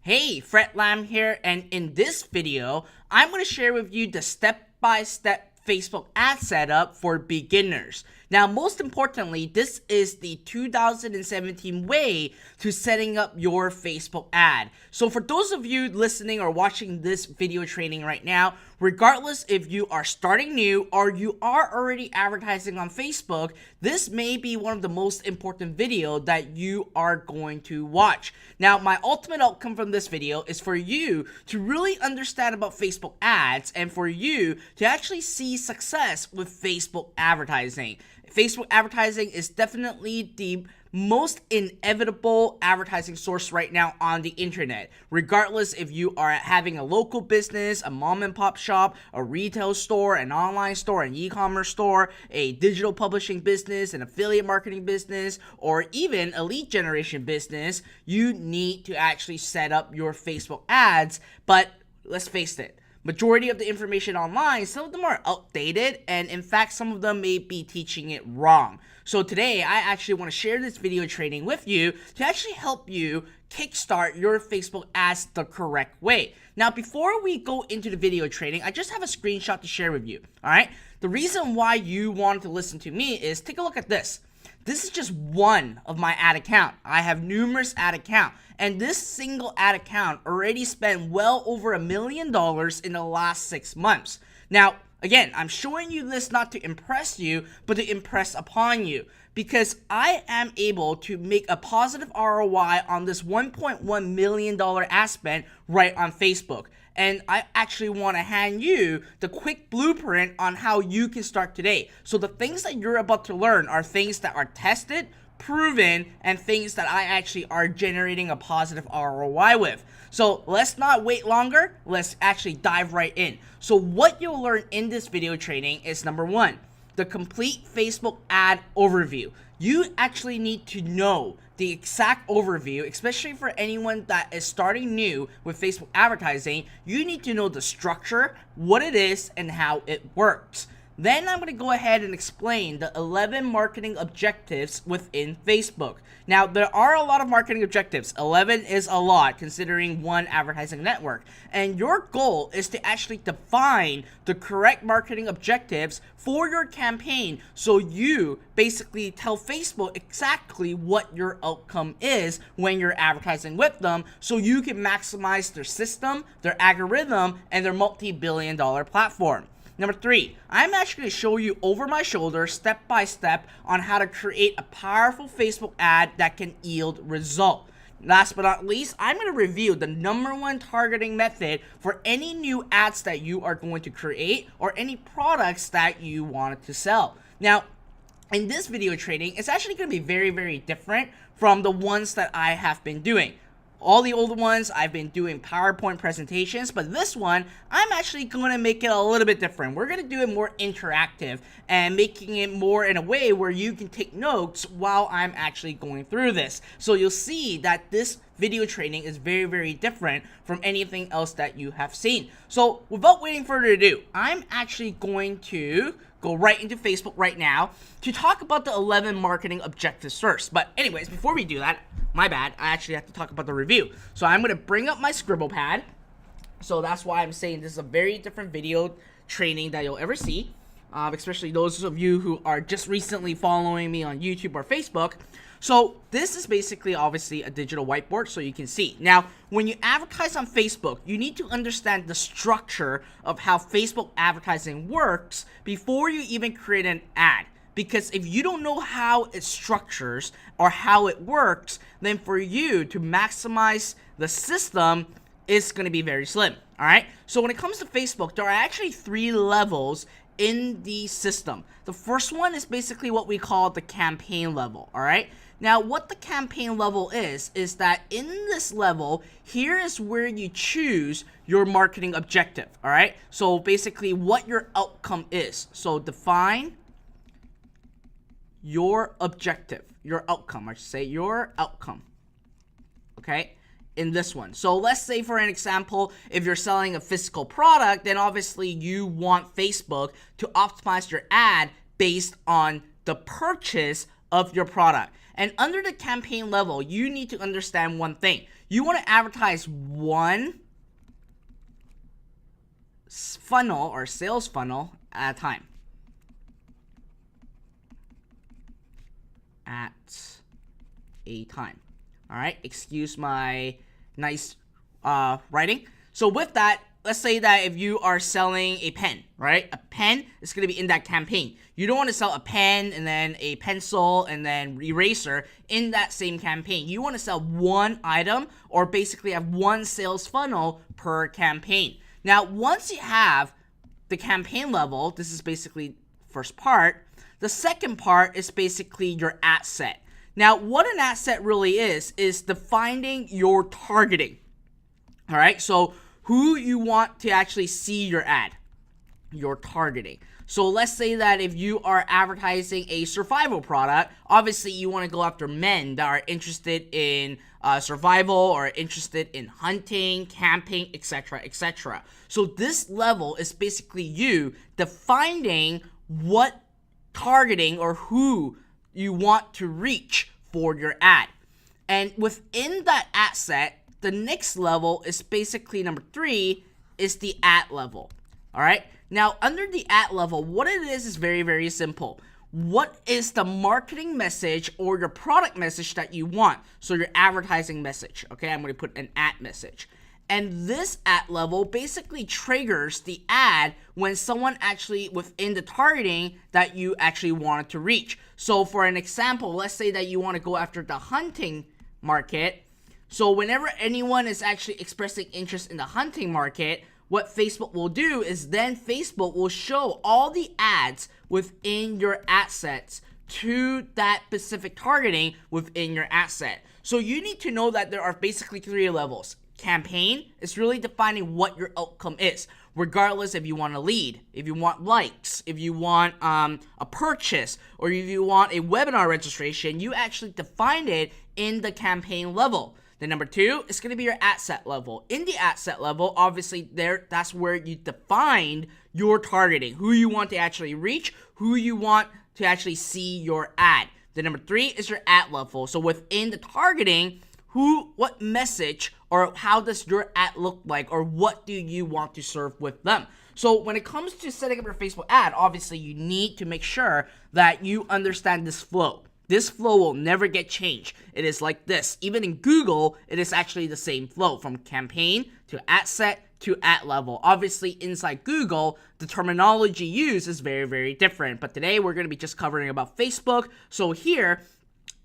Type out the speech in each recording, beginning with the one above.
Hey, Fred Lam here, and in this video, I'm going to share with you the step-by-step Facebook ad setup for beginners. Now, most importantly, this is the 2017 way to setting up your Facebook ad. So for those of you listening or watching this video training right now, regardless if you are starting new or you are already advertising on Facebook, this may be one of the most important video that you are going to watch. Now, my ultimate outcome from this video is for you to really understand about Facebook ads and for you to actually see success with Facebook advertising. Facebook advertising is definitely the most inevitable advertising source right now on the internet. Regardless if you are having a local business, a mom and pop shop, a retail store, an online store, an e-commerce store, a digital publishing business, an affiliate marketing business, or even a lead generation business, you need to actually set up your Facebook ads. But let's face it, majority of the information online, some of them are outdated, and in fact, some of them may be teaching it wrong. So today, I actually want to share this video training with you to actually help you kickstart your Facebook ads the correct way. Now, before we go into the video training, I just have a screenshot to share with you, all right? The reason why you want to listen to me is take a look at this. This is just one of my ad account. I have numerous ad account, and this single ad account already spent well over $1 million in the last 6 months. Now, again, I'm showing you this not to impress you, but to impress upon you, because I am able to make a positive ROI on this $1.1 million ad spend right on Facebook. And I actually want to hand you the quick blueprint on how you can start today. So the things that you're about to learn are things that are tested, proven, and things that I actually are generating a positive ROI with. So let's not wait longer. Let's actually dive right in. So what you'll learn in this video training is number one, the complete Facebook ad overview. You actually need to know the exact overview, especially for anyone that is starting new with Facebook advertising. You need to know the structure, what it is, and how it works. Then I'm going to go ahead and explain the 11 marketing objectives within Facebook. Now, there are a lot of marketing objectives. 11 is a lot considering one advertising network. And your goal is to actually define the correct marketing objectives for your campaign so you basically tell Facebook exactly what your outcome is when you're advertising with them so you can maximize their system, their algorithm, and their multi-billion-dollar platform. Number three, I'm actually going to show you over my shoulder, step by step, on how to create a powerful Facebook ad that can yield result. Last but not least, I'm going to review the number one targeting method for any new ads that you are going to create or any products that you want to sell. Now, in this video training, it's actually going to be very, very different from the ones that I have been doing. All the older ones, I've been doing PowerPoint presentations, but this one, I'm actually going to make it a little bit different. We're going to do it more interactive and making it more in a way where you can take notes while I'm actually going through this. So you'll see that this video training is very, very different from anything else that you have seen. So without waiting further ado, I'm actually going to go right into Facebook right now to talk about the 11 marketing objectives first. But anyways, before we do that, my bad, I actually have to talk about the review. So I'm going to bring up my scribble pad. So that's why I'm saying this is a very different video training that you'll ever see, especially those of you who are just recently following me on YouTube or Facebook. So this is basically obviously a digital whiteboard so you can see. Now, when you advertise on Facebook, you need to understand the structure of how Facebook advertising works before you even create an ad. Because if you don't know how it structures or how it works, then for you to maximize the system, it's going to be very slim. All right. So when it comes to Facebook, there are actually 3 levels in the system. The first one is basically what we call the campaign level. All right. Now, what the campaign level is that in this level, here is where you choose your marketing objective. All right. So basically what your outcome is. So define your objective, your outcome, I should say, your outcome, okay, in this one. So let's say, for an example, if you're selling a physical product, then obviously you want Facebook to optimize your ad based on the purchase of your product. And under the campaign level, you need to understand one thing. you want to advertise one funnel or sales funnel at a time. All right, excuse my nice writing. So with that, let's say that if you are selling a pen, right? A pen is going to be in that campaign. You don't want to sell a pen and then a pencil and then eraser in that same campaign. You want to sell one item or basically have one sales funnel per campaign. Now, once you have the campaign level, this is basically first part. The second part is basically your ad set. Now, what an ad set really is defining your targeting. All right, so who you want to actually see your ad, your targeting. So let's say that if you are advertising a survival product, obviously you want to go after men that are interested in survival or interested in hunting, camping, etc., etc. So this level is basically you defining what targeting or who you want to reach for your ad. And within that ad set, the next level is basically number 3 is the ad level. All right. Now, under the ad level, what it is very, very simple. What is the marketing message or your product message that you want? So your advertising message. Okay, I'm going to put an ad message. And this ad level basically triggers the ad when someone actually within the targeting that you actually wanted to reach. So for an example, let's say that you want to go after the hunting market. So whenever anyone is actually expressing interest in the hunting market, what Facebook will do is then Facebook will show all the ads within your ad sets to that specific targeting within your ad set. So you need to know that there are basically 3 levels. Campaign is really defining what your outcome is, regardless if you want a lead, if you want likes, if you want a purchase, or if you want a webinar registration. You actually define it in the campaign level. Then number 2 is going to be your ad set level. In the ad set level, obviously that's where you define your targeting, who you want to actually reach, who you want to actually see your ad. Then number 3 is your ad level. So within the targeting, what message or how does your ad look like, or what do you want to serve with them? So when it comes to setting up your Facebook ad, obviously you need to make sure that you understand this flow. This flow will never get changed. It is like this. Even in Google, it is actually the same flow from campaign to ad set to ad level. Obviously, inside Google, the terminology used is very, very different. But today, we're going to be just covering about Facebook. So here,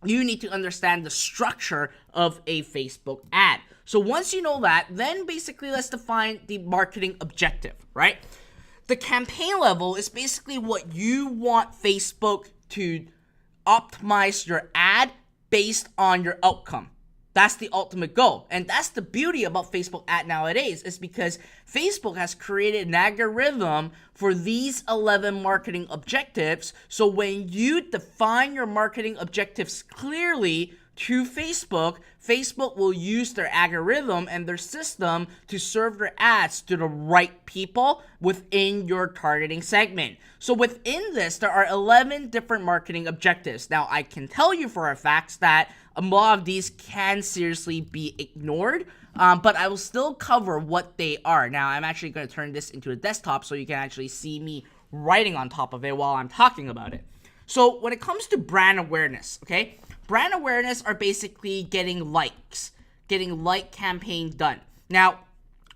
you need to understand the structure of a Facebook ad. So once you know that, then basically let's define the marketing objective, right? The campaign level is basically what you want Facebook to optimize your ad based on your outcome. That's the ultimate goal. And that's the beauty about Facebook ad nowadays, is because Facebook has created an algorithm for these 11 marketing objectives. So when you define your marketing objectives clearly to Facebook, Facebook will use their algorithm and their system to serve their ads to the right people within your targeting segment. So within this, there are 11 different marketing objectives. Now, I can tell you for a fact that a lot of these can seriously be ignored, but I will still cover what they are. Now, I'm actually going to turn this into a desktop so you can actually see me writing on top of it while I'm talking about it. So when it comes to brand awareness, okay, brand awareness are basically getting likes, getting like campaign done. Now,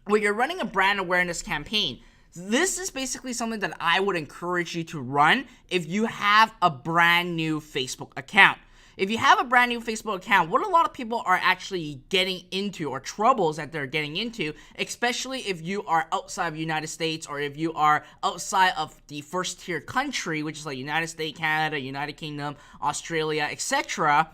when you're running a brand awareness campaign, this is basically something that I would encourage you to run if you have a brand new Facebook account. If you have a brand new Facebook account, what a lot of people are actually getting into, or troubles that they're getting into, especially if you are outside of the United States, or if you are outside of the first tier country, which is like United States, Canada, United Kingdom, Australia, etc.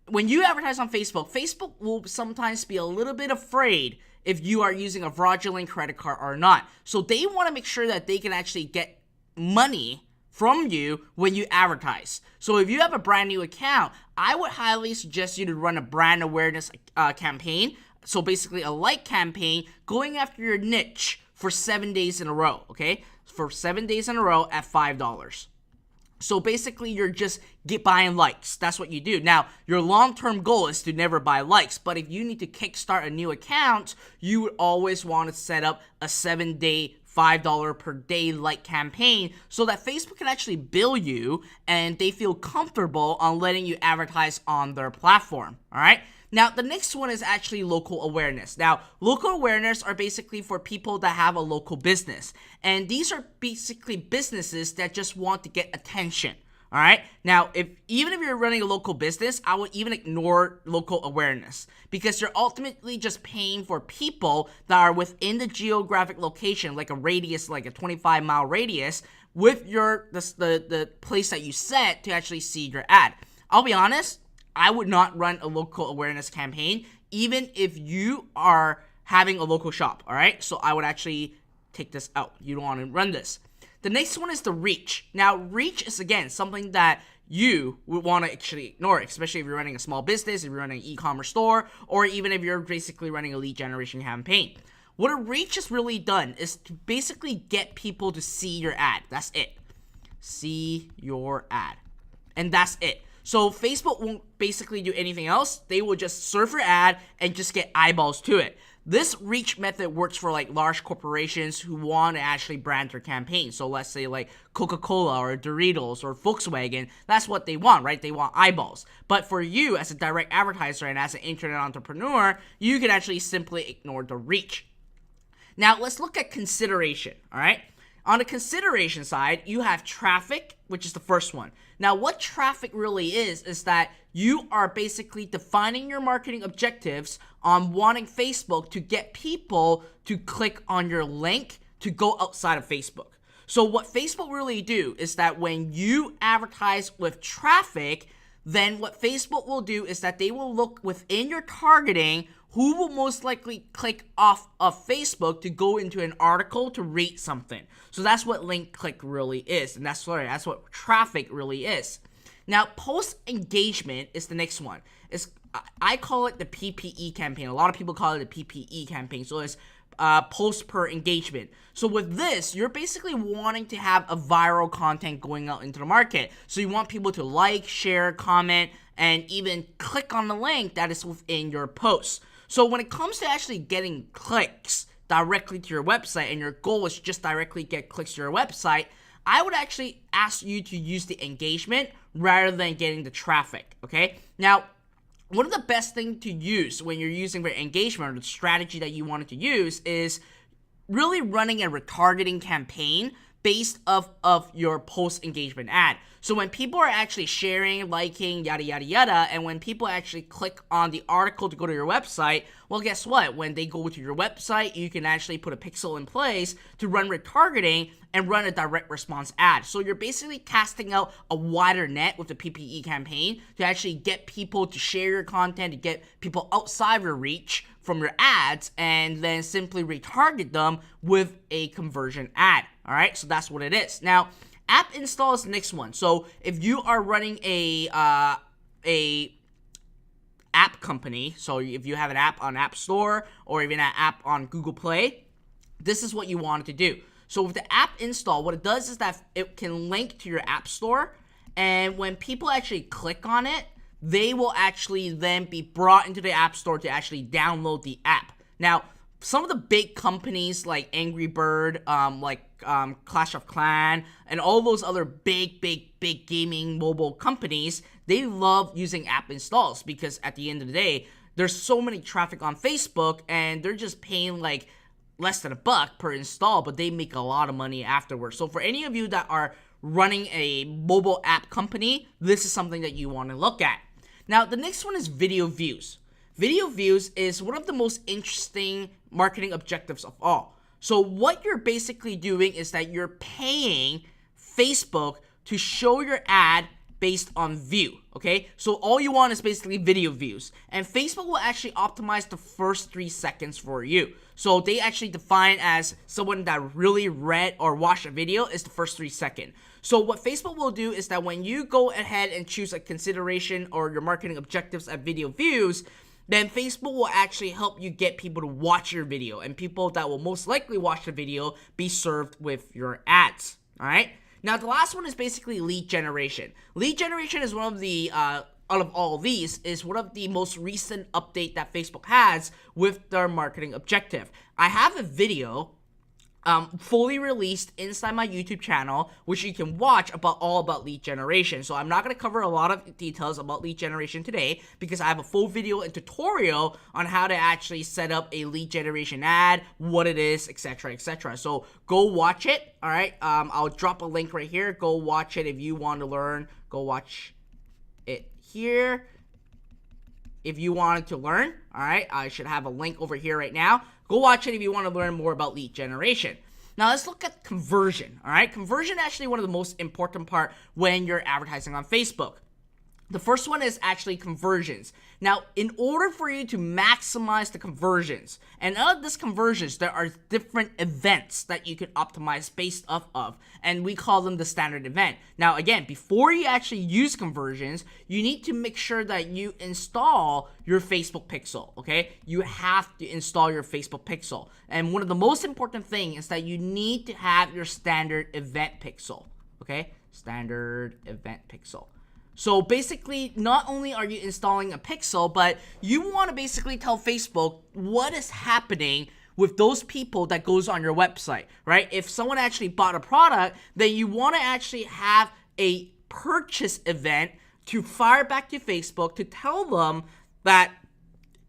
When you advertise on Facebook, Facebook will sometimes be a little bit afraid if you are using a fraudulent credit card or not. So they want to make sure that they can actually get money from you when you advertise. So if you have a brand new account, I would highly suggest you to run a brand awareness campaign. So basically a like campaign going after your niche for 7 days in a row, okay? For 7 days in a row at $5. So basically, you're just buying likes. That's what you do. Now, your long-term goal is to never buy likes, but if you need to kickstart a new account, you would always want to set up a 7-day, $5 per day like campaign so that Facebook can actually bill you and they feel comfortable on letting you advertise on their platform. All right. Now, the next one is actually local awareness. Now, local awareness are basically for people that have a local business. And these are basically businesses that just want to get attention. All right. Now, even if you're running a local business, I would even ignore local awareness because you're ultimately just paying for people that are within the geographic location, like a radius, like a 25-mile radius, with the place that you set to actually see your ad. I'll be honest, I would not run a local awareness campaign, even if you are having a local shop. All right. So I would actually take this out. You don't want to run this. The next one is the reach. Now, reach is, again, something that you would want to actually ignore, especially if you're running a small business, if you're running an e-commerce store, or even if you're basically running a lead generation campaign. What a reach has really done is to basically get people to see your ad. That's it. See your ad. And that's it. So Facebook won't basically do anything else. They will just serve your ad and just get eyeballs to it. This reach method works for like large corporations who want to actually brand their campaign. So let's say like Coca-Cola or Doritos or Volkswagen, that's what they want, right? They want eyeballs. But for you as a direct advertiser and as an internet entrepreneur, you can actually simply ignore the reach. Now let's look at consideration, all right? On the consideration side, you have traffic, which is the first one. Now, what traffic really is that you are basically defining your marketing objectives on wanting Facebook to get people to click on your link to go outside of Facebook. So what Facebook really do is that when you advertise with traffic, then what Facebook will do is that they will look within your targeting who will most likely click off of Facebook to go into an article to read something. So that's what link click really is, and that's what traffic really is. Now, post engagement is the next one. I call it the PPE campaign. A lot of people call it the PPE campaign. So it's post per engagement. So with this, you're basically wanting to have a viral content going out into the market. So you want people to like, share, comment, and even click on the link that is within your post. So when it comes to actually getting clicks directly to your website, and your goal is just directly get clicks to your website, I would actually ask you to use the engagement rather than getting the traffic, okay? Now, one of the best things to use when you're using your engagement, or the strategy that you wanted to use, is really running a retargeting campaign based of your post-engagement ad. So when people are actually sharing, liking, yada, yada, yada, and when people actually click on the article to go to your website, well, guess what? When they go to your website, you can actually put a pixel in place to run retargeting and run a direct response ad. So you're basically casting out a wider net with the PPE campaign to actually get people to share your content, to get people outside your reach from your ads, and then simply retarget them with a conversion ad. All right, so that's what it is. Now, app install is the next one. So if you are running a app company, so if you have an app on App Store or even an app on Google Play, this is what you want to do. So with the app install, what it does is that it can link to your App Store, and when people actually click on it, they will actually then be brought into the App Store to actually download the app. Now, some of the big companies like Angry Bird, Clash of Clans, and all those other big gaming mobile companies, they love using app installs because at the end of the day, there's so many traffic on Facebook and they're just paying like less than $1 per install, but they make a lot of money afterwards. So for any of you that are running a mobile app company, this is something that you want to look at. Now, the next one is video views. Video views is one of the most interesting marketing objectives of all. So what you're basically doing is that you're paying Facebook to show your ad based on view, okay? So all you want is basically video views. And Facebook will actually optimize the first 3 seconds for you. So they actually define as someone that really read or watched a video is the first 3 seconds. So what Facebook will do is that when you go ahead and choose a consideration or your marketing objectives at video views, then Facebook will actually help you get people to watch your video, and people that will most likely watch the video be served with your ads, all right? Now, the last one is basically lead generation. Lead generation is one of the, out of all of these, is one of the most recent update that Facebook has with their marketing objective. I have a video fully released inside my YouTube channel, which you can watch all about lead generation. So I'm not going to cover a lot of details about lead generation today because I have a full video and tutorial on how to actually set up a lead generation ad, what it is, etc., etc. So go watch it. All right. I'll drop a link right here. Go watch it if you want to learn. Go watch it here if you wanted to learn. All right. I should have a link over here right now. Go watch it if you want to learn more about lead generation. Now let's look at conversion, all right? Conversion is actually one of the most important part when you're advertising on Facebook. The first one is actually conversions. Now, in order for you to maximize the conversions, and out of these conversions, there are different events that you can optimize based off of, and we call them the standard event. Now, again, before you actually use conversions, you need to make sure that you install your Facebook pixel, okay? You have to install your Facebook pixel. And one of the most important things is that you need to have your standard event pixel, okay? Standard event pixel. So basically, not only are you installing a pixel, but you want to basically tell Facebook what is happening with those people that goes on your website, right? If someone actually bought a product, then you want to actually have a purchase event to fire back to Facebook to tell them that,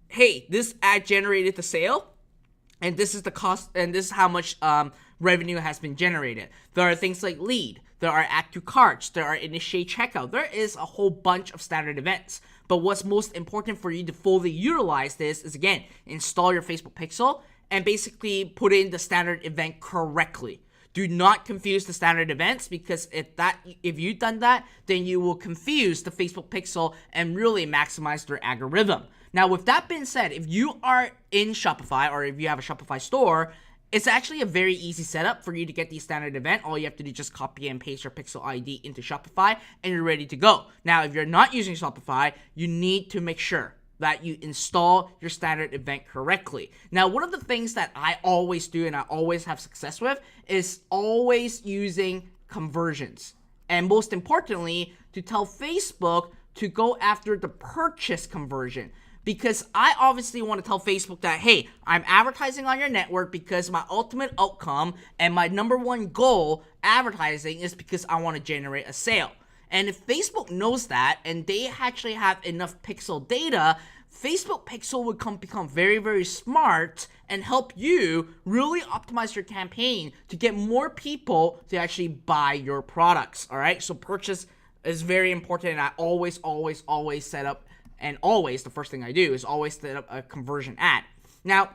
hey, this ad generated the sale, and this is the cost, and this is how much revenue has been generated. There are things like lead. There are add to carts, there are initiate checkout. There is a whole bunch of standard events. But what's most important for you to fully utilize this is, again, install your Facebook pixel and basically put in the standard event correctly. Do not confuse the standard events, because if you've done that, then you will confuse the Facebook pixel and really maximize their algorithm. Now, with that being said, if you are in Shopify or if you have a Shopify store, it's actually a very easy setup for you to get the standard event. All you have to do is just copy and paste your Pixel ID into Shopify and you're ready to go. Now, if you're not using Shopify, you need to make sure that you install your standard event correctly. Now, one of the things that I always do and I always have success with is always using conversions. And most importantly, to tell Facebook to go after the purchase conversion. Because I obviously want to tell Facebook that, hey, I'm advertising on your network because my ultimate outcome and my number one goal advertising is because I want to generate a sale. And if Facebook knows that and they actually have enough pixel data, Facebook pixel would become very, very smart and help you really optimize your campaign to get more people to actually buy your products, all right? So purchase is very important, and I always set up. And always, the first thing I do is always set up a conversion ad. Now,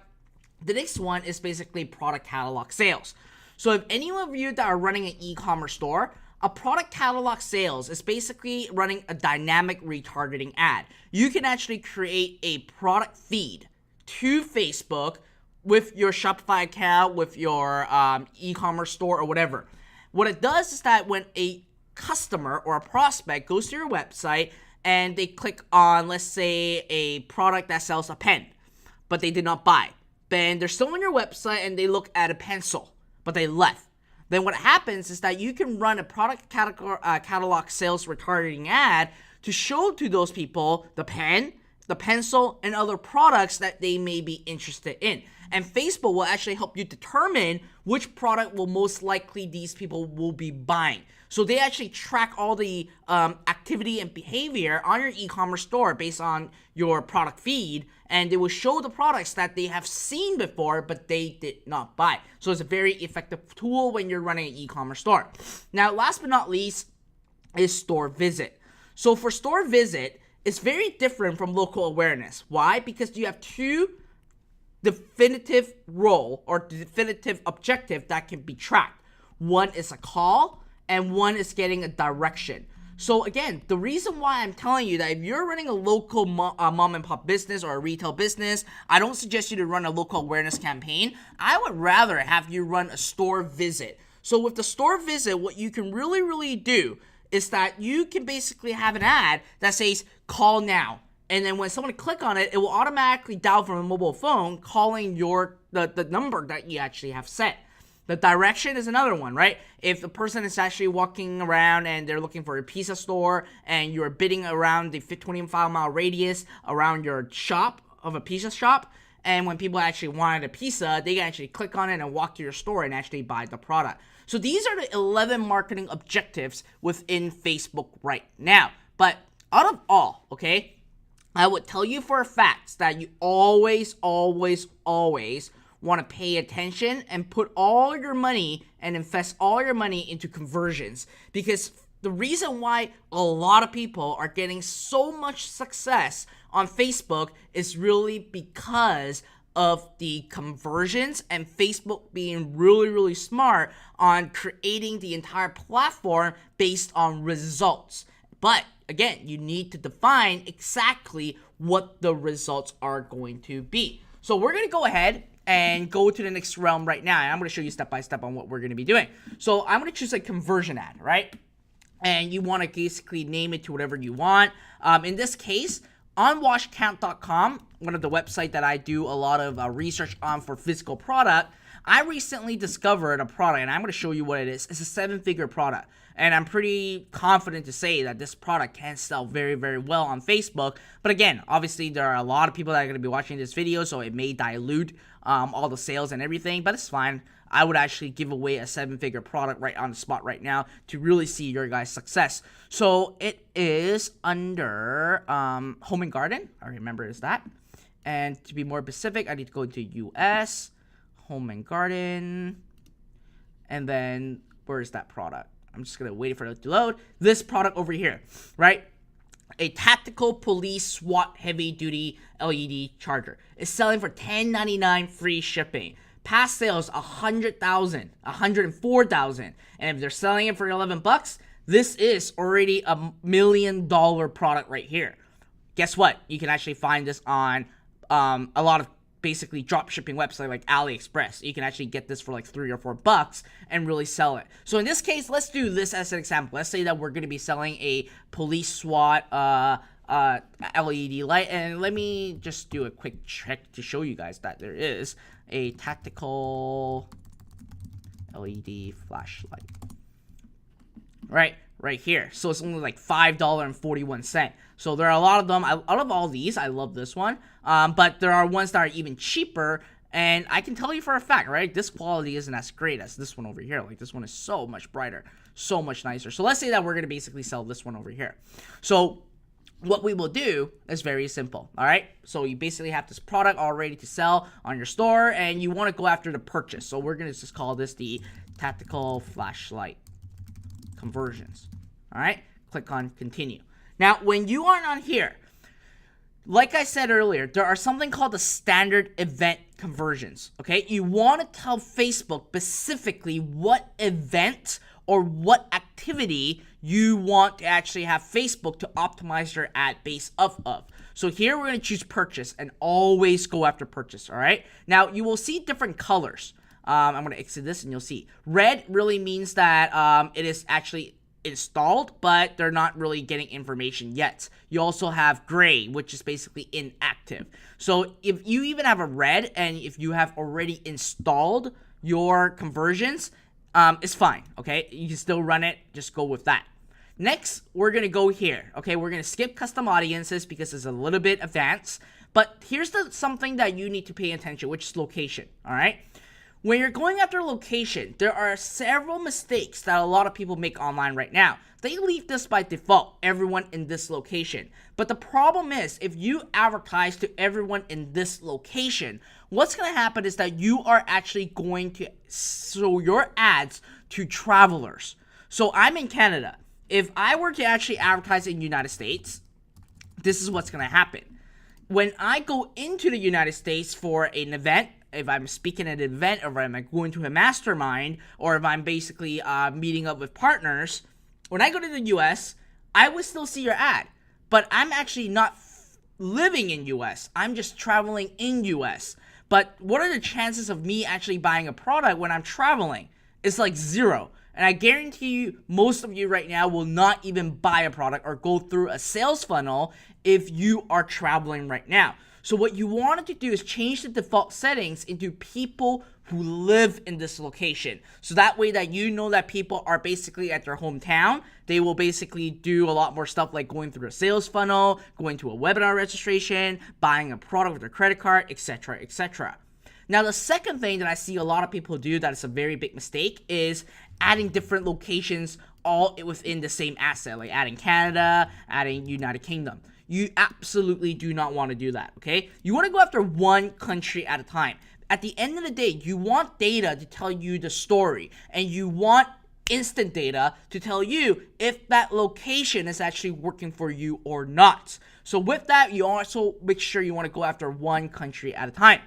the next one is basically product catalog sales. So if any of you that are running an e-commerce store, a product catalog sales is basically running a dynamic retargeting ad. You can actually create a product feed to Facebook with your Shopify account, with your e-commerce store or whatever. What it does is that when a customer or a prospect goes to your website and they click on, let's say, a product that sells a pen, but they did not buy. Then they're still on your website and they look at a pencil, but they left. Then what happens is that you can run a product catalog sales retargeting ad to show to those people the pen, the pencil, and other products that they may be interested in. And Facebook will actually help you determine which product will most likely these people will be buying. So they actually track all the activity and behavior on your e-commerce store based on your product feed, and they will show the products that they have seen before but they did not buy. So it's a very effective tool when you're running an e-commerce store. Now, last but not least is store visit. So for store visit, it's very different from local awareness. Why? Because you have two definitive role or definitive objective that can be tracked. One is a call and one is getting a direction. So again, the reason why I'm telling you that if you're running a local mom and pop business or a retail business, I don't suggest you to run a local awareness campaign. I would rather have you run a store visit. So with the store visit, what you can really do is that you can basically have an ad that says call now. And then when someone click on it, it will automatically dial from a mobile phone calling the number that you actually have set. The direction is another one, right? If the person is actually walking around and they're looking for a pizza store and you're bidding around the 25-mile radius around your shop of a pizza shop, and when people actually wanted a pizza, they can actually click on it and walk to your store and actually buy the product. So these are the 11 marketing objectives within Facebook right now. But out of all, okay, I would tell you for a fact that you always want to pay attention and put all your money and invest all your money into conversions, because the reason why a lot of people are getting so much success on Facebook is really because of the conversions and Facebook being really smart on creating the entire platform based on results. But again, you need to define exactly what the results are going to be. So we're going to go ahead and go to the next realm right now. And I'm going to show you step by step on what we're going to be doing. So I'm going to choose a conversion ad, right? And you want to basically name it to whatever you want. In this case, on washcount.com, one of the websites that I do a lot of research on for physical product, I recently discovered a product, and I'm going to show you what it is. It's a 7-figure product, and I'm pretty confident to say that this product can sell very well on Facebook. But again, obviously there are a lot of people that are going to be watching this video, so it may dilute all the sales and everything, but it's fine. I would actually give away a 7-figure product right on the spot right now to really see your guys' success. So it is under Home and Garden. I remember it's that. And to be more specific, I need to go to US, Home and Garden, and then where is that product? I'm just going to wait for it to load. This product over here, right? A tactical police SWAT heavy-duty LED charger. It's selling for $10.99 free shipping. Past sales, 100,000, 104,000. And if they're selling it for 11 bucks, this is already a $1 million product right here. Guess what? You can actually find this on a lot of basically drop shipping website like AliExpress. You can actually get this for like 3 or 4 bucks and really sell it. So in this case, let's do this as an example. Let's say that we're going to be selling a police SWAT LED light, and let me just do a quick check to show you guys that there is a tactical LED flashlight right here. So it's only like $5.41. So there are a lot of them. Out of all these, I love this one, but there are ones that are even cheaper, and I can tell you for a fact, right, this quality isn't as great as this one over here. Like, this one is so much brighter, so much nicer. So let's say that we're going to basically sell this one over here. So what we will do is very simple, all right? So you basically have this product all ready to sell on your store, and you want to go after the purchase. So we're going to just call this the tactical flashlight conversions, all right? Click on continue. Now, when you are on here, like I said earlier, there are something called the standard event conversions, okay? You want to tell Facebook specifically what event or what activity you want to actually have Facebook to optimize your ad base off of. So here we're going to choose purchase and always go after purchase, all right? Now, you will see different colors. I'm going to exit this and you'll see. Red really means that it is actually installed, but they're not really getting information yet. You also have gray, which is basically inactive. So if you even have a red, and if you have already installed your conversions, it's fine, okay? You can still run it, just go with that. Next, we're gonna go here, okay? We're gonna skip custom audiences because it's a little bit advanced, but here's something that you need to pay attention, which is location, all right? When you're going after location, there are several mistakes that a lot of people make online right now. They leave this by default, everyone in this location. But the problem is, if you advertise to everyone in this location, what's going to happen is that you are actually going to show your ads to travelers. So I'm in Canada. If I were to actually advertise in the United States, this is what's going to happen. When I go into the United States for an event, if I'm speaking at an event, or if I'm going to a mastermind, or if I'm basically meeting up with partners, when I go to the US, I would still see your ad. But I'm actually not living in US. I'm just traveling in US. But what are the chances of me actually buying a product when I'm traveling? It's like 0. And I guarantee you, most of you right now will not even buy a product or go through a sales funnel if you are traveling right now. So what you wanted to do is change the default settings into people who live in this location. So that way that you know that people are basically at their hometown. They will basically do a lot more stuff like going through a sales funnel, going to a webinar registration, buying a product with their credit card, etc., etc. Now, the second thing that I see a lot of people do that is a very big mistake is adding different locations all within the same asset, like adding Canada, adding United Kingdom. You absolutely do not want to do that, okay? You want to go after one country at a time. At the end of the day, you want data to tell you the story, and you want instant data to tell you if that location is actually working for you or not. So with that, you also make sure you want to go after one country at a time.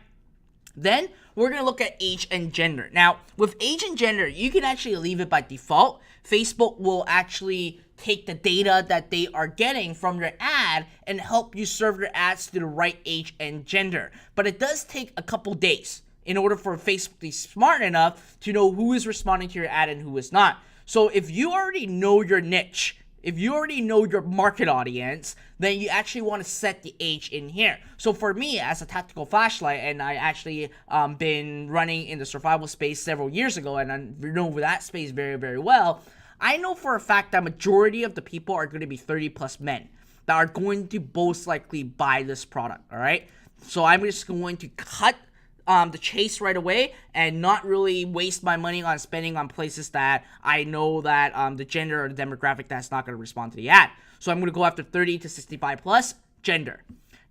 Then we're going to look at age and gender. Now, with age and gender, you can actually leave it by default. Facebook will actually take the data that they are getting from your ad and help you serve your ads to the right age and gender. But it does take a couple days in order for Facebook to be smart enough to know who is responding to your ad and who is not. So if you already know your niche, if you already know your market audience, then you actually want to set the age in here. So for me, as a tactical flashlight, and I actually been running in the survival space several years ago, and I know that space very, very well, I know for a fact that majority of the people are going to be 30 plus men that are going to most likely buy this product, all right? So I'm just going to cut the chase right away and not really waste my money on spending on places that I know that the gender or the demographic that's not going to respond to the ad. So I'm going to go after 30 to 65 plus gender.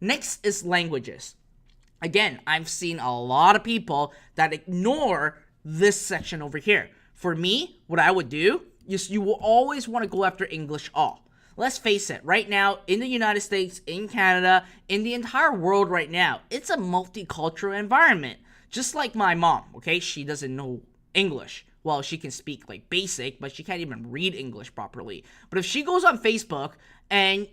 Next is languages. Again, I've seen a lot of people that ignore this section over here. For me, what I would do is you will always want to go after English all. Let's face it, right now, in the United States, in Canada, in the entire world right now, it's a multicultural environment. Just like my mom, okay? She doesn't know English. Well, she can speak like basic, but she can't even read English properly. But if she goes on Facebook and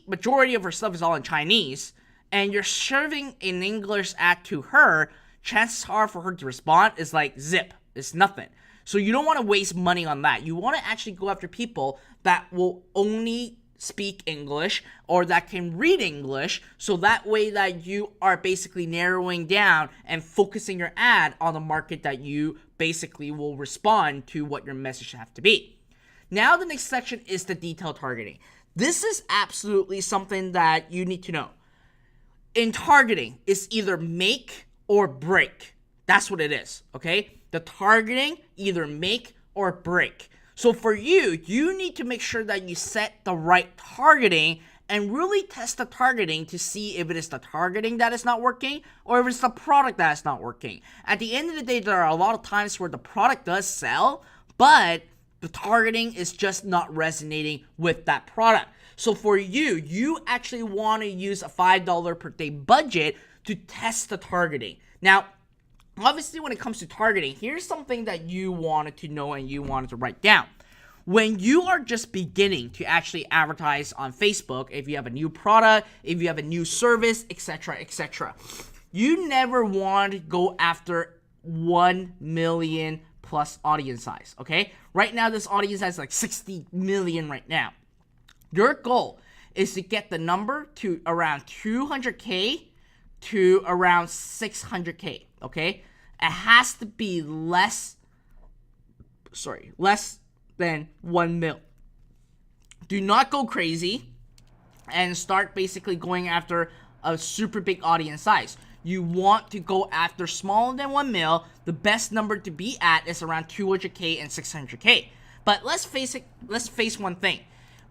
majority of her stuff is all in Chinese, and you're serving an English ad to her, chances are for her to respond is like zip. It's nothing. So you don't want to waste money on that. You want to actually go after people that will only speak English or that can read English, so that way that you are basically narrowing down and focusing your ad on the market that you basically will respond to what your message have to be. Now the next section is the detailed targeting. This is absolutely something that you need to know. In targeting, it's either make or break. That's what it is, okay? The targeting, either make or break. So for you, you need to make sure that you set the right targeting and really test the targeting to see if it is the targeting that is not working or if it's the product that is not working. At the end of the day, there are a lot of times where the product does sell, but the targeting is just not resonating with that product. So for you, you actually want to use a $5 per day budget to test the targeting. Now, obviously, when it comes to targeting, here's something that you wanted to know and you wanted to write down. When you are just beginning to actually advertise on Facebook, if you have a new product, if you have a new service, etc., etc., you never want to go after 1 million plus audience size, okay? Right now, this audience size is like 60 million right now. Your goal is to get the number to around 200K to around 600K, okay? It has to be less than 1 mil. Do not go crazy and start basically going after a super big audience size. You want to go after smaller than 1 mil. The best number to be at is around 200K and 600K. But let's face one thing.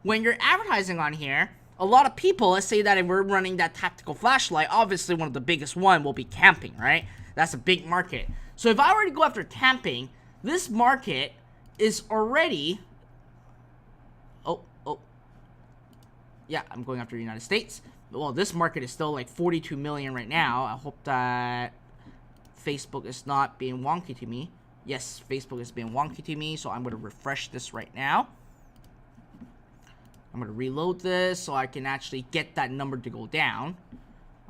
When you're advertising on here, a lot of people, let's say that if we're running that tactical flashlight, obviously one of the biggest one will be camping, right? That's a big market. So if I were to go after camping, this market is already... Yeah, I'm going after the United States. Well, this market is still like 42 million right now. I hope that Facebook is not being wonky to me. Yes, Facebook is being wonky to me, so I'm going to refresh this right now. I'm going to reload this so I can actually get that number to go down.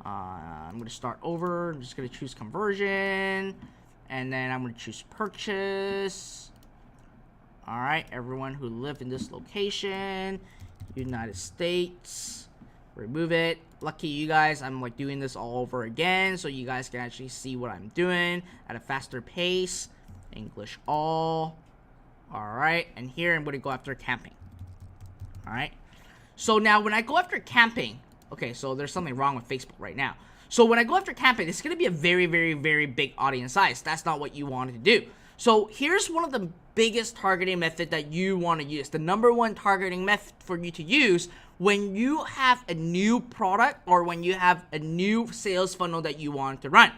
I'm going to start over. I'm just going to choose conversion. And then I'm going to choose purchase. Alright, everyone who lived in this location. United States. remove it. Lucky you guys, I'm like doing this all over again so you guys can actually see what I'm doing at a faster pace. English all. Alright, and here I'm going to go after camping. Alright, so now when I go after camping, okay, so there's something wrong with Facebook right now. So when I go after camping, it's going to be a very, very, very big audience size. That's not what you wanted to do. So here's one of the biggest targeting method that you want to use. The number one targeting method for you to use when you have a new product or when you have a new sales funnel that you want to run.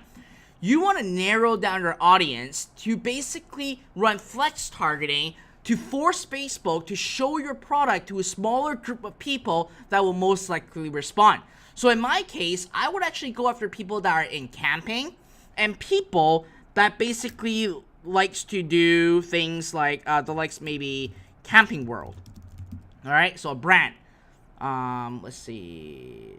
You want to narrow down your audience to basically run flex targeting to force Facebook to show your product to a smaller group of people that will most likely respond. So in my case, I would actually go after people that are in camping and people that basically likes to do things like the likes maybe Camping World. All right, so a brand. Let's see.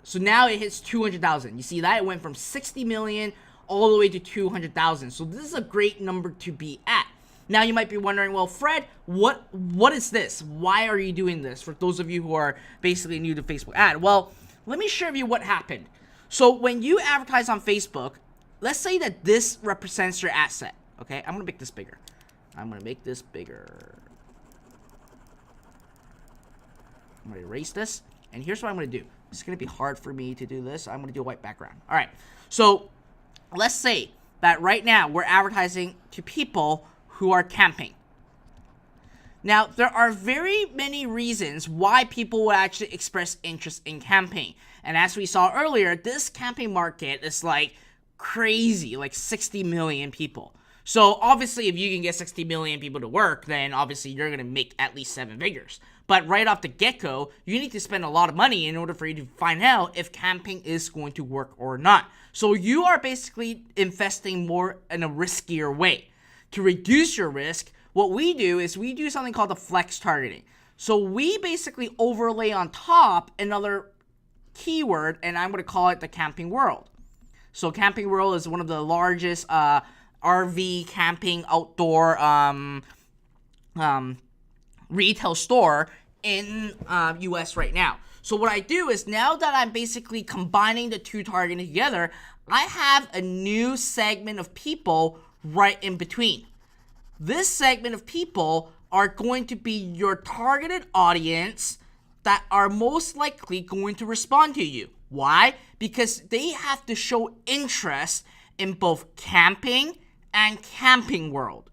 So now it hits 200,000. You see that? It went from 60 million all the way to 200,000. So this is a great number to be at. Now you might be wondering, well, Fred, what is this? Why are you doing this? For those of you who are basically new to Facebook ad. Well, let me share with you what happened. So when you advertise on Facebook, let's say that this represents your ad set. Okay, I'm gonna make this bigger. I'm gonna erase this. And here's what I'm gonna do. It's gonna be hard for me to do this. I'm gonna do a white background. All right. So let's say that right now we're advertising to people who are camping. Now, there are very many reasons why people would actually express interest in camping. And as we saw earlier, this camping market is like crazy, like 60 million people. So obviously, if you can get 60 million people to work, then obviously you're going to make at least 7 figures. But right off the get-go, you need to spend a lot of money in order for you to find out if camping is going to work or not. So you are basically investing more in a riskier way. To reduce your risk, what we do is we do something called the flex targeting. So we basically overlay on top another keyword, and I'm going to call it the Camping World. So Camping World is one of the largest RV camping outdoor retail store in US right now. So what I do is now that I'm basically combining the two targeting together, I have a new segment of people right in between. This segment of people are going to be your targeted audience that are most likely going to respond to you. Why? Because they have to show interest in both camping and Camping World.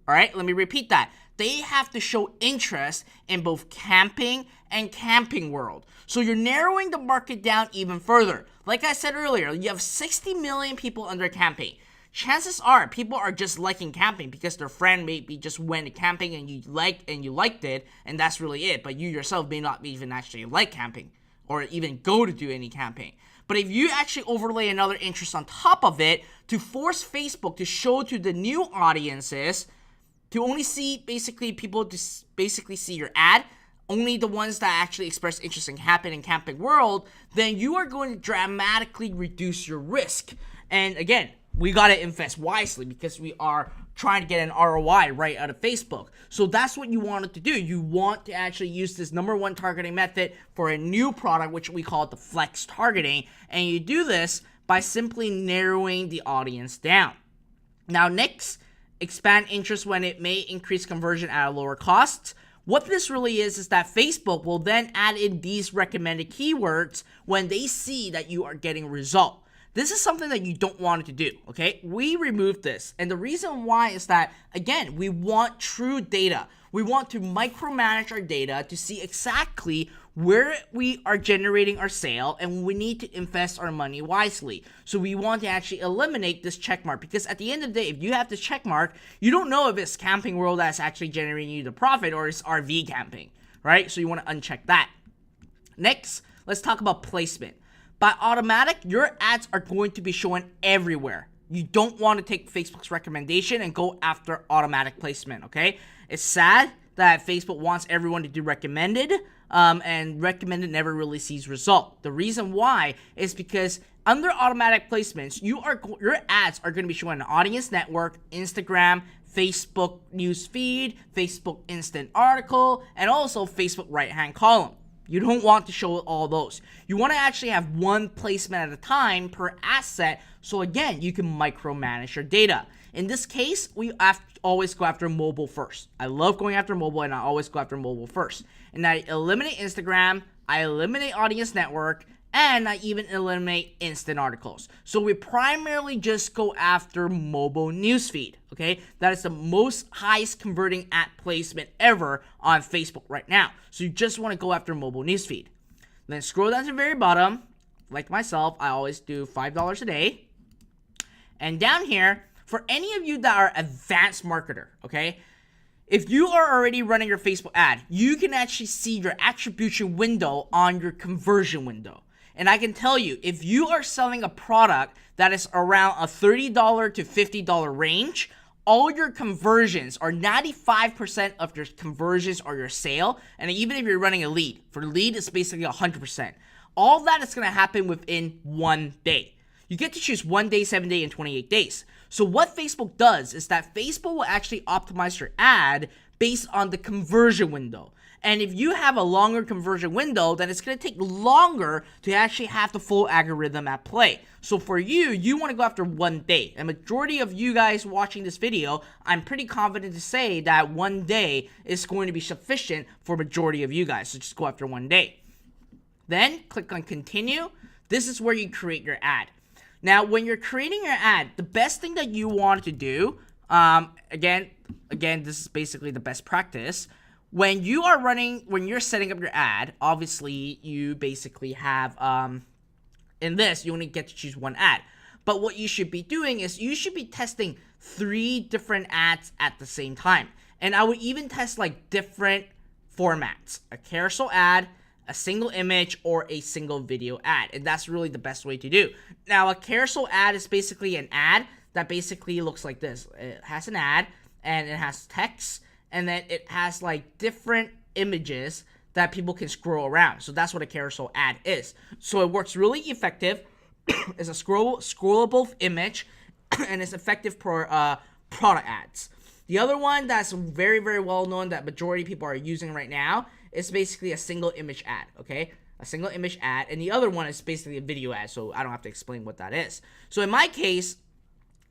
All right, let me repeat that. They have to show interest in both camping and Camping World. So you're narrowing the market down even further. Like I said earlier, you have 60 million people under camping. Chances are people are just liking camping because their friend maybe just went camping and you liked it, and that's really it. But you yourself may not even actually like camping or even go to do any camping. But if you actually overlay another interest on top of it to force Facebook to show to the new audiences to only see basically people to basically see your ad, only the ones that actually express interest in Camping World, then you are going to dramatically reduce your risk. And again, we got to invest wisely because we are trying to get an ROI right out of Facebook. So that's what you wanted to do. You want to actually use this number one targeting method for a new product, which we call it the flex targeting. And you do this by simply narrowing the audience down. Now, next, expand interest when it may increase conversion at a lower cost. What this really is that Facebook will then add in these recommended keywords when they see that you are getting a result. This is something that you don't want it to do, okay? We removed this. And the reason why is that, again, we want true data. We want to micromanage our data to see exactly where we are generating our sale, and we need to invest our money wisely. So we want to actually eliminate this check mark, because at the end of the day, if you have this check mark, you don't know if it's Camping World that's actually generating you the profit or it's RV camping, right? So you want to uncheck that. Next, let's talk about placement. By automatic, your ads are going to be shown everywhere. You don't want to take Facebook's recommendation and go after automatic placement, okay? It's sad that Facebook wants everyone to do recommended, and recommended never really sees result. The reason why is because under automatic placements, your ads are going to be shown on Audience Network, Instagram, Facebook News Feed, Facebook Instant Article, and also Facebook right-hand column. You don't want to show all those. You want to actually have one placement at a time per asset, so again, you can micromanage your data. In this case, we always go after mobile first. I love going after mobile, and I always go after mobile first. And I eliminate Instagram, I eliminate Audience Network, and I even eliminate instant articles. So we primarily just go after mobile newsfeed, okay? That is the most highest converting ad placement ever on Facebook right now. So you just want to go after mobile newsfeed. Then scroll down to the very bottom. Like myself, I always do $5 a day. And down here, for any of you that are advanced marketer, okay? If you are already running your Facebook ad, you can actually see your attribution window on your conversion window. And I can tell you, if you are selling a product that is around a $30 to $50 range, all your conversions, or 95% of your conversions are your sale. And even if you're running a lead, for lead, it's basically 100%. All that is going to happen within 1 day. You get to choose 1 day, 7 day, and 28 days. So what Facebook does is that Facebook will actually optimize your ad based on the conversion window. And if you have a longer conversion window, then it's going to take longer to actually have the full algorithm at play. So for you, you want to go after 1 day. A majority of you guys watching this video, I'm pretty confident to say that 1 day is going to be sufficient for majority of you guys. So just go after 1 day. Then click on continue. This is where you create your ad. Now, when you're creating your ad, the best thing that you want to do, again, this is basically the best practice. When you're setting up your ad, obviously you basically have, in this, you only get to choose one ad. But what you should be doing is you should be testing 3 different ads at the same time. And I would even test like different formats, a carousel ad, a single image, or a single video ad. And that's really the best way to do. Now, a carousel ad is basically an ad that basically looks like this. It has an ad, and it has text, and then it has like different images that people can scroll around. So that's what a carousel ad is. So it works really effective. It's a scrollable image, and it's effective for product ads. The other one that's very, very well known that majority of people are using right now is basically a single image ad, okay? A single image ad. And the other one is basically a video ad, so I don't have to explain what that is. So in my case,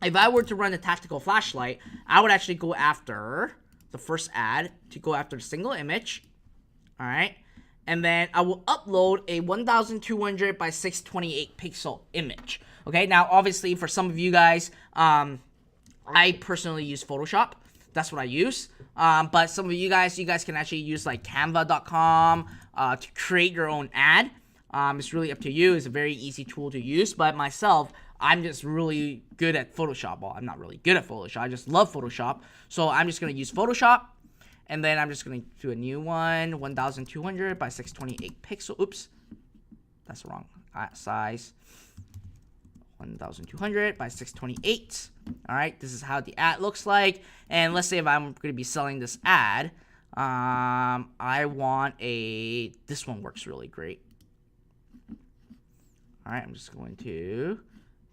if I were to run a tactical flashlight, I would actually go after the first ad to go after the single image, all right? And then I will upload a 1200 by 628 pixel image, okay? Now, obviously, for some of you guys, I personally use Photoshop. That's what I use. But some of you guys can actually use like canva.com to create your own ad. It's really up to you. It's a very easy tool to use. But myself, I'm just really good at Photoshop. Well, I'm not really good at Photoshop. I just love Photoshop. So I'm just going to use Photoshop. And then I'm just going to do a new one, 1200 by 628 pixel. Oops, that's the wrong size. 1200 by 628. All right, this is how the ad looks like. And let's say if I'm going to be selling this ad, I want this one works really great. All right, I'm just going to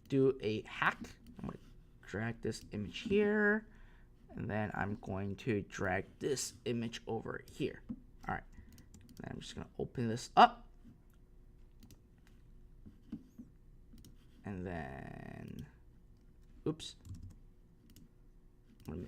do a hack. I'm going to drag this image here, and then I'm going to drag this image over here. All right, then I'm just going to open this up. And then, oops,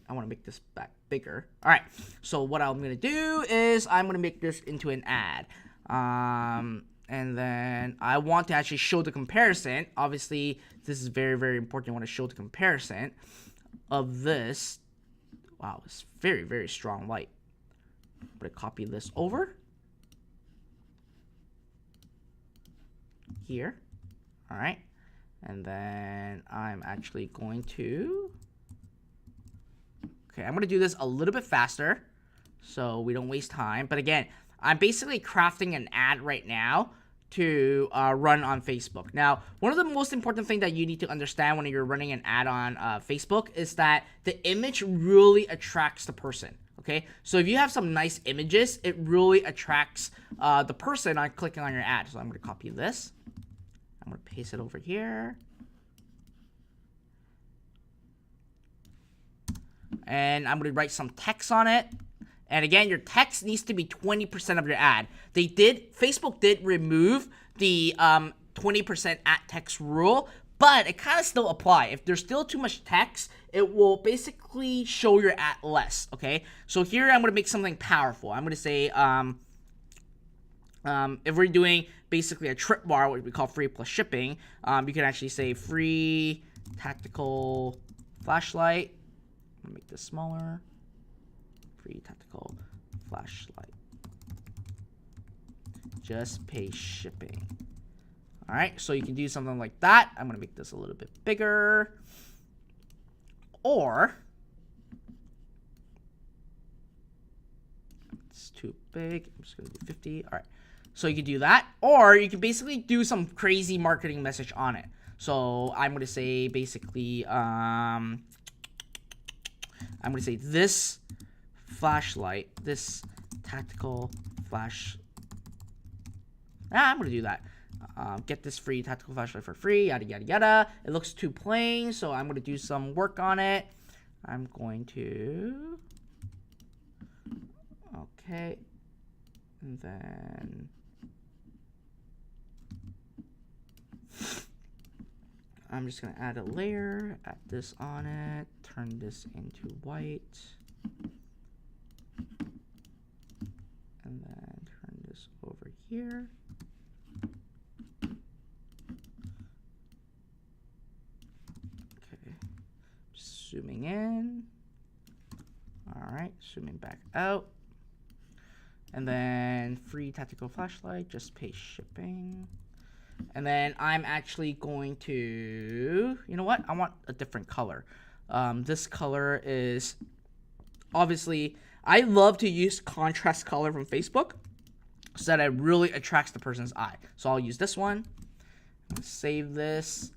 I want to make this back bigger. All right, so what I'm going to do is I'm going to make this into an ad. And then I want to actually show the comparison. Obviously, this is very, very important. I want to show the comparison of this. Wow, it's very, very strong light. I'm going to copy this over here. All right. And then I'm actually going to, I'm going to do this a little bit faster so we don't waste time. But again, I'm basically crafting an ad right now to run on Facebook. Now, one of the most important things that you need to understand when you're running an ad on Facebook is that the image really attracts the person. Okay, so if you have some nice images, it really attracts the person on clicking on your ad. So I'm going to copy this. I'm going to paste it over here. And I'm going to write some text on it. And again, your text needs to be 20% of your ad. Facebook did remove the 20% at text rule, but it kind of still apply. If there's still too much text, it will basically show your ad less, okay? So here I'm going to make something powerful. I'm going to say, if we're doing basically a trip bar, what we call free plus shipping, you can actually say free tactical flashlight. I'm going to make this smaller. Free tactical flashlight. Just pay shipping. Alright, so you can do something like that. I'm going to make this a little bit bigger. Or, it's too big. I'm just going to do 50. Alright, so you can do that. Or you can basically do some crazy marketing message on it. So I'm going to say basically, I'm going to say this flashlight, this tactical flash. I'm going to do that. Get this free tactical flashlight for free, yada yada yada. It looks too plain, so I'm going to do some work on it. I'm going to, okay, and then I'm just going to add a layer, add this on it, turn this into white, and then turn this over here. Zooming in. Alright, zooming back out. And then free tactical flashlight, just pay shipping. And then I'm actually going to, you know what? I want a different color. This color is, obviously, I love to use contrast color from Facebook so that it really attracts the person's eye. So I'll use this one. I'm going to save this.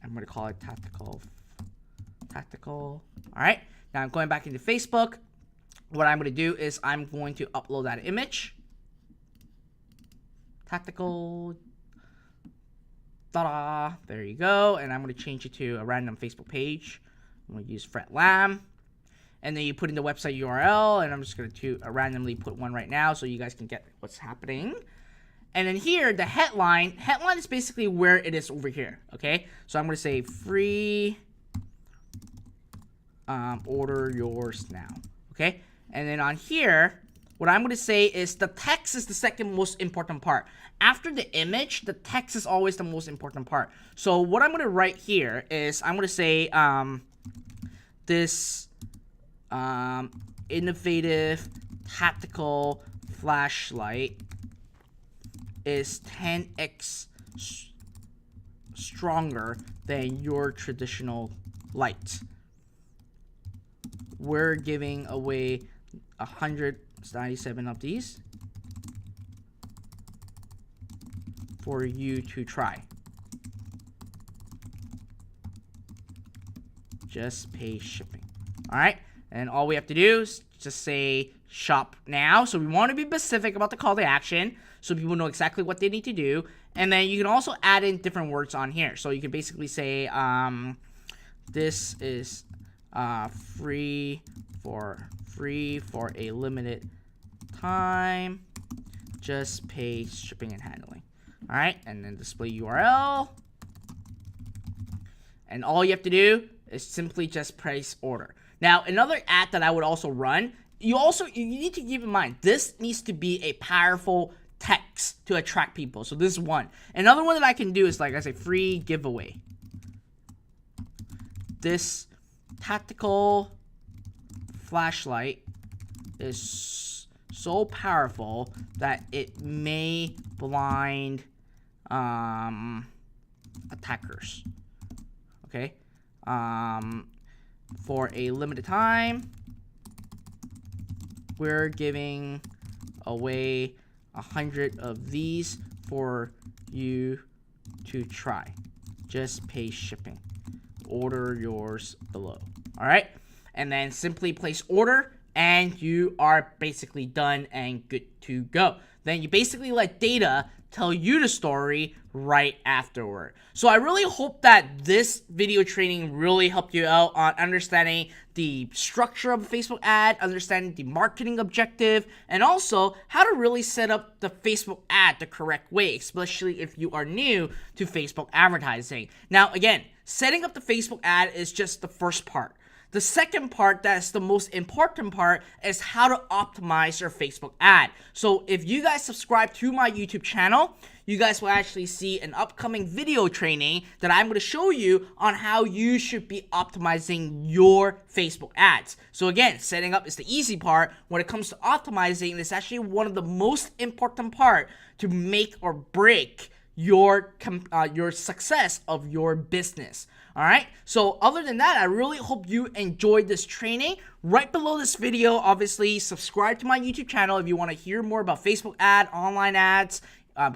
I'm going to call it tactical. All right, now I'm going back into Facebook. What I'm going to do is I'm going to upload that image. Tactical. Ta-da! There you go. And I'm going to change it to a random Facebook page. I'm going to use Fred Lam. And then you put in the website URL, and I'm just going to randomly put one right now so you guys can get what's happening. And then here, the headline is basically where it is over here, okay? So I'm going to say free, order yours now, okay? And then on here, what I'm going to say is the text is the second most important part. After the image, the text is always the most important part. So what I'm going to write here is I'm going to say this innovative tactical flashlight is 10x stronger than your traditional light. We're giving away 197 of these for you to try. Just pay shipping. Alright, and all we have to do is just say shop now. So we want to be specific about the call to action so people know exactly what they need to do. And then you can also add in different words on here. So you can basically say this is free for a limited time. Just pay shipping and handling. Alright, and then display URL. And all you have to do is simply just press order. Now, another ad that I would also run, you need to keep in mind, this needs to be a powerful text to attract people. So this is one. Another one that I can do is, like I say, free giveaway. This tactical flashlight is so powerful that it may blind attackers. Okay, for a limited time, we're giving away 100 of these for you to try. Just pay shipping. Order yours below. All right, and then simply place order, and you are basically done and good to go. Then you basically let data tell you the story right afterward. So I really hope that this video training really helped you out on understanding the structure of a Facebook ad, understanding the marketing objective, and also how to really set up the Facebook ad the correct way, especially if you are new to Facebook advertising. Now, again, setting up the Facebook ad is just the first part. The second part, that's the most important part, is how to optimize your Facebook ad. So if you guys subscribe to my YouTube channel, you guys will actually see an upcoming video training that I'm going to show you on how you should be optimizing your Facebook ads. So again, setting up is the easy part. When it comes to optimizing, it's actually one of the most important part to make or break your success of your business. All right, so other than that, I really hope you enjoyed this training. Right below this video, obviously subscribe to my YouTube channel if you want to hear more about Facebook ad, online ads,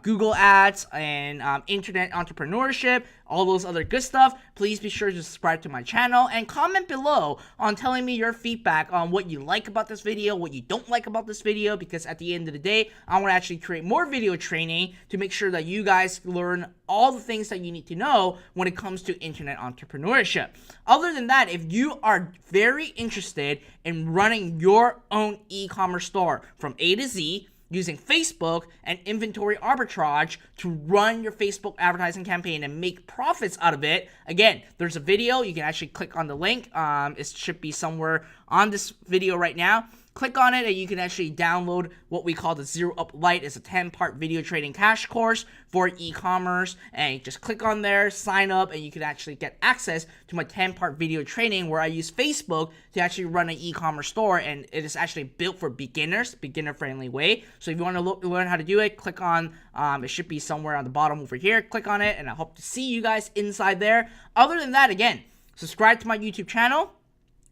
Google ads, and internet entrepreneurship, all those other good stuff. Please be sure to subscribe to my channel and comment below on telling me your feedback on what you like about this video, what you don't like about this video, because at the end of the day, I want to actually create more video training to make sure that you guys learn all the things that you need to know when it comes to internet entrepreneurship. Other than that, if you are very interested in running your own e-commerce store from A to Z, using Facebook and inventory arbitrage to run your Facebook advertising campaign and make profits out of it. Again, there's a video. You can actually click on the link. It should be somewhere on this video right now. Click on it and you can actually download what we call the Zero Up Lite. It's a 10-part video trading cash course for e-commerce, and you just click on there, sign up, and you can actually get access to my 10-part video training where I use Facebook to actually run an e-commerce store, and it is actually built for beginners, beginner-friendly way. So if you want to learn how to do it, click on, it should be somewhere on the bottom over here. Click on it, and I hope to see you guys inside there. Other than that, again, subscribe to my YouTube channel.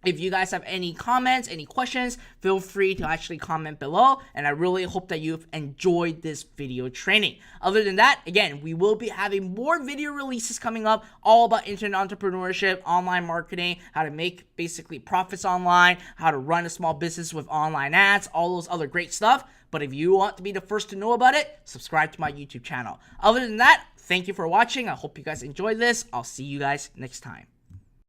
If you guys have any comments, any questions, feel free to actually comment below, and I really hope that you've enjoyed this video training. Other than that, again, we will be having more video releases coming up, all about internet entrepreneurship, online marketing, how to make basically profits online, how to run a small business with online ads, all those other great stuff. But if you want to be the first to know about it, subscribe to my YouTube channel. Other than that, thank you for watching. I hope you guys enjoyed this. I'll see you guys next time.